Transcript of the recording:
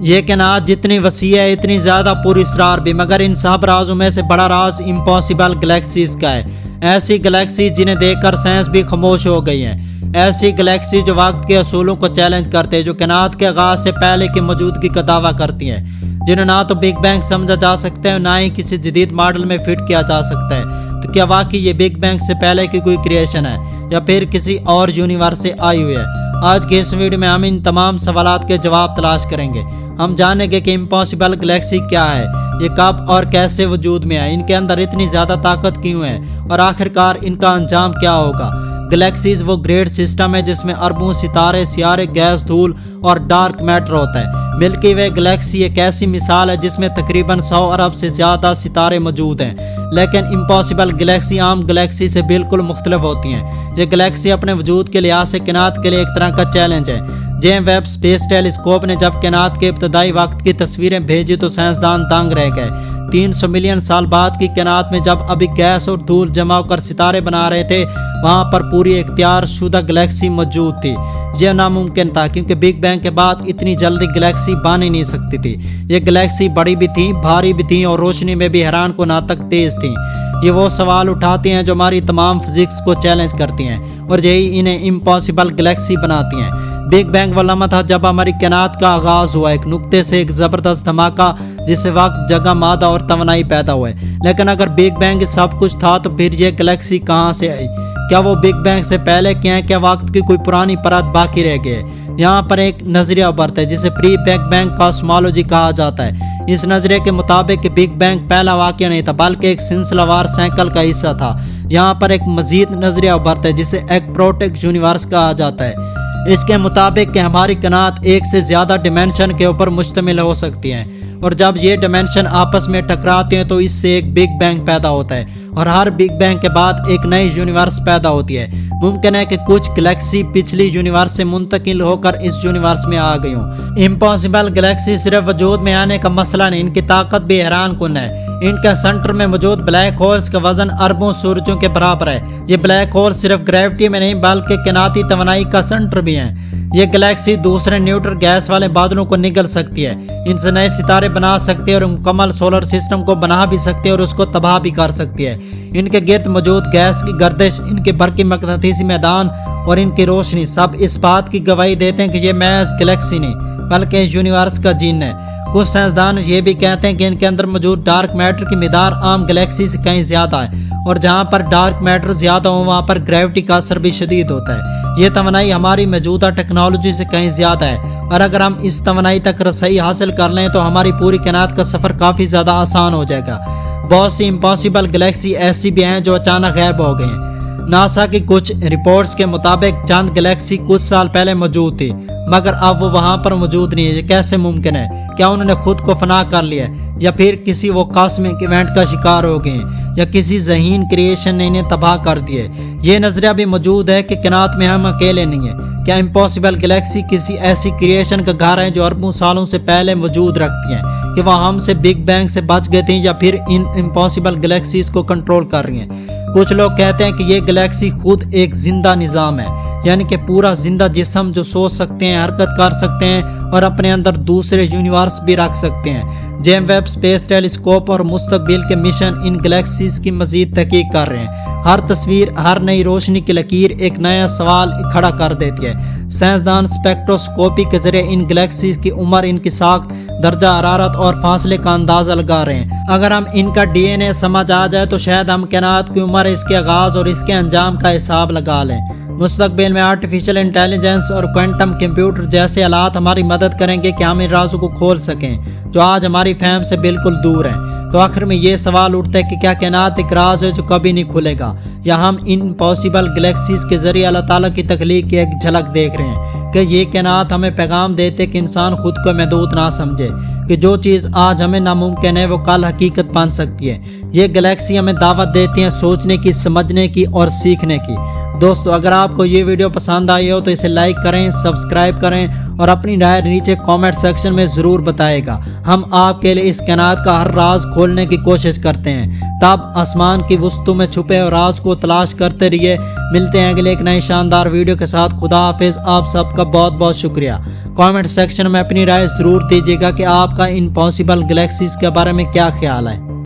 یہ کائنات جتنی وسیع ہے اتنی زیادہ پر اسرار بھی، مگر ان سب رازوں میں سے بڑا راز امپاسبل گلیکسیز کا ہے۔ ایسی گلیکسی جنہیں دیکھ کر سائنس بھی خاموش ہو گئی ہیں، ایسی گلیکسی جو وقت کے اصولوں کو چیلنج کرتے ہیں، جو کائنات کے آغاز سے پہلے کی موجودگی کا دعویٰ کرتی ہیں، جنہیں نہ تو بگ بینگ سمجھا جا سکتا ہے اور نہ ہی کسی جدید ماڈل میں فٹ کیا جا سکتا ہے۔ تو کیا واقعی یہ بگ بینگ سے پہلے کی کوئی کریشن ہے یا پھر کسی اور یونیورس سے آئی ہوئی ہے؟ آج کے اس ویڈیو میں ہم ان تمام سوالات کے جواب تلاش کریں گے۔ ہم جانیں گے کہ امپاسبل گلیکسی کیا ہے، یہ کب اور کیسے وجود میں ہے، ان کے اندر اتنی زیادہ طاقت کیوں ہے اور آخرکار ان کا انجام کیا ہوگا۔ گلیکسیز وہ گریڈ سسٹم ہے جس میں اربوں ستارے، سیارے، گیس، دھول اور ڈارک میٹر ہوتا ہے۔ ملکی وے گلیکسی ایک ایسی مثال ہے جس میں تقریباً 100 ارب سے زیادہ ستارے موجود ہیں، لیکن امپاسبل گلیکسی عام گلیکسی سے بالکل مختلف ہوتی ہیں۔ یہ گلیکسی اپنے وجود کے لحاظ سے کائنات کے لیے ایک طرح کا چیلنج ہے۔ جیم ویب اسپیس ٹیلیسکوپ نے جب کائنات کے ابتدائی وقت کی تصویریں بھیجی تو سائنسدان دنگ رہ گئے۔ 300 ملین سال بعد کی کائنات میں جب ابھی گیس اور دھول جمع ہو کر ستارے بنا رہے تھے، وہاں پر پوری اختیار شدہ گلیکسی موجود تھی۔ یہ ناممکن تھا کیونکہ بگ بینگ کے بعد اتنی جلدی گلیکسی بن ہی نہیں سکتی تھی۔ یہ گلیکسی بڑی بھی تھی، بھاری بھی تھی اور روشنی میں بھی حیران کن حد تک تیز تھیں۔ یہ وہ سوال اٹھاتی ہیں جو ہماری تمام فزکس کو چیلنج کرتی ہیں اور یہی انہیں امپاسبل گلیکسی بناتی ہیں۔ بگ بینگ وہ لمحہ تھا جب ہماری کائنات کا آغاز ہوا، ایک نقطے سے ایک زبردست دھماکہ جس سے وقت، جگہ، مادہ اور توانائی پیدا ہوئے۔ لیکن اگر بگ بینگ سب کچھ تھا تو پھر یہ گلیکسی کہاں سے آئی؟ کیا وہ بگ بینگ سے پہلے کے ہیں؟ کیا وقت کی کوئی پرانی پرت باقی رہ گئی ہے؟ یہاں پر ایک نظریہ ابھرتا ہے جسے پری بگ بینگ کاسمولوجی کہا جاتا ہے۔ اس نظریے کے مطابق کہ بگ بینگ پہلا واقعہ نہیں تھا بلکہ ایک سلسلہ وار سائیکل کا حصہ تھا۔ یہاں پر ایک مزید نظریہ ابھرتا ہے جسے ایک پروٹیک یونیورس کہا جاتا ہے۔ اس کے مطابق کہ ہماری کائنات ایک سے زیادہ ڈیمینشن کے اوپر مشتمل ہو سکتی ہیں، اور جب یہ ڈیمینشن آپس میں ٹکراتے ہیں تو اس سے ایک بگ بینگ پیدا ہوتا ہے، اور ہر بگ بینگ کے بعد ایک نئی یونیورس پیدا ہوتی ہے۔ ممکن ہے کہ کچھ گلیکسی پچھلی یونیورس سے منتقل ہو کر اس یونیورس میں آ گئی ہوں۔ امپاسبل گلیکسی صرف وجود میں آنے کا مسئلہ نہیں، ان کی طاقت بھی حیران کن ہے۔ ان کے سنٹر میں موجود بلیک ہولز کا وزن اربوں سورجوں کے برابر ہے۔ یہ بلیک ہول صرف گریوٹی میں نہیں بلکہ کائناتی توانائی کا سنٹر بھی ہیں۔ یہ گلیکسی دوسرے نیوٹر گیس والے بادلوں کو نگل سکتی ہے، ان سے نئے ستارے بنا سکتی ہے اور مکمل سولر سسٹم کو بنا بھی سکتی ہے اور اس کو تباہ بھی کر سکتی ہے۔ ان کے گرد موجود گیس کی گردش، ان کے برقی مقناطیسی میدان اور ان کی روشنی سب اس بات کی گواہی دیتے ہیں کہ یہ محض گلیکسی نہیں بلکہ یونیورس کا جن ہے۔ کچھ سائنسدان یہ بھی کہتے ہیں کہ ان کے اندر موجود ڈارک میٹر کی مقدار عام گلیکسی سے کہیں زیادہ ہے، اور جہاں پر ڈارک میٹر زیادہ ہو وہاں پر گریوٹی کا اثر بھی شدید ہوتا ہے۔ یہ توانائی ہماری موجودہ ٹیکنالوجی سے کہیں زیادہ ہے، اور اگر ہم اس توانائی تک رسائی حاصل کر لیں تو ہماری پوری کائنات کا سفر کافی زیادہ آسان ہو جائے گا۔ بہت سی امپاسبل گلیکسی ایسی بھی ہیں جو اچانک غائب ہو گئی ہیں۔ ناسا کی کچھ رپورٹس کے مطابق چند گلیکسی کچھ سال پہلے موجود تھی مگر اب وہ وہاں پر موجود نہیں ہے۔ یہ کیسے ممکن ہے؟ کیا انہوں نے خود کو فنا کر لیا ہے، یا پھر کسی وہ کاسمک ایونٹ کا شکار ہو گئے ہیں، یا کسی ذہین کریشن نے انہیں تباہ کر دیا ہے؟ یہ نظریہ بھی موجود ہے کہ کائنات میں ہم اکیلے نہیں ہیں۔ کیا امپاسبل گلیکسی کسی ایسی کریشن کا گھر ہے جو اربوں سالوں سے پہلے وجود رکھتی ہیں، کہ وہ ہم سے بگ بینگ سے بچ گئے تھے یا پھر ان امپاسبل گلیکسیز کو کنٹرول کر رہی ہیں؟ کچھ لوگ کہتے ہیں کہ یہ گلیکسی خود ایک زندہ نظام ہے، یعنی کہ پورا زندہ جسم جو سوچ سکتے ہیں، حرکت کر سکتے ہیں اور اپنے اندر دوسرے یونیورس بھی رکھ سکتے ہیں۔ جیم ویب اسپیس ٹیلیسکوپ اور مستقبل کے مشن ان گلیکسیز کی مزید تحقیق کر رہے ہیں۔ ہر تصویر، ہر نئی روشنی کی لکیر ایک نیا سوال کھڑا کر دیتی ہے۔ سائنسدان اسپیکٹروسکوپی کے ذریعے ان گلیکسیز کی عمر، ان کی ساخت، درجہ حرارت اور فاصلے کا اندازہ لگا رہے ہیں۔ اگر ہم ان کا ڈی این اے سمجھ آ جائے تو شاید ہم کائنات کی عمر، اس کے آغاز اور اس کے انجام کا حساب لگا لیں۔ مستقبل میں آرٹیفیشل انٹیلیجنس اور کوانٹم کمپیوٹر جیسے آلات ہماری مدد کریں گے کہ ہم ان رازوں کو کھول سکیں جو آج ہماری فہم سے بالکل دور ہیں۔ تو آخر میں یہ سوال اٹھتا ہے کہ کیا کائنات ایک راز ہے جو کبھی نہیں کھلے گا، یا ہم ان پاسبل گلیکسیز کے ذریعے اللہ تعالیٰ کی تخلیق کی ایک جھلک دیکھ رہے ہیں؟ کہ یہ کائنات ہمیں پیغام دیتے کہ انسان خود کو محدود نہ سمجھے، کہ جو چیز آج ہمیں ناممکن ہے وہ کل حقیقت بن سکتی ہے۔ یہ گلیکسی ہمیں دعوت دیتی ہیں سوچنے کی، سمجھنے کی اور سیکھنے کی۔ دوستو اگر آپ کو یہ ویڈیو پسند آئی ہو تو اسے لائک کریں، سبسکرائب کریں اور اپنی رائے نیچے کامنٹ سیکشن میں ضرور بتائے گا۔ ہم آپ کے لیے اس کائنات کا ہر راز کھولنے کی کوشش کرتے ہیں۔ تب آسمان کی وسطوں میں چھپے راز کو تلاش کرتے رہیے۔ ملتے ہیں اگلے ایک نئی شاندار ویڈیو کے ساتھ۔ خدا حافظ۔ آپ سب کا بہت بہت شکریہ۔ کامنٹ سیکشن میں اپنی رائے ضرور دیجیے گا کہ آپ کا امپاسبل گلیکسیز کے بارے میں کیا خیال ہے۔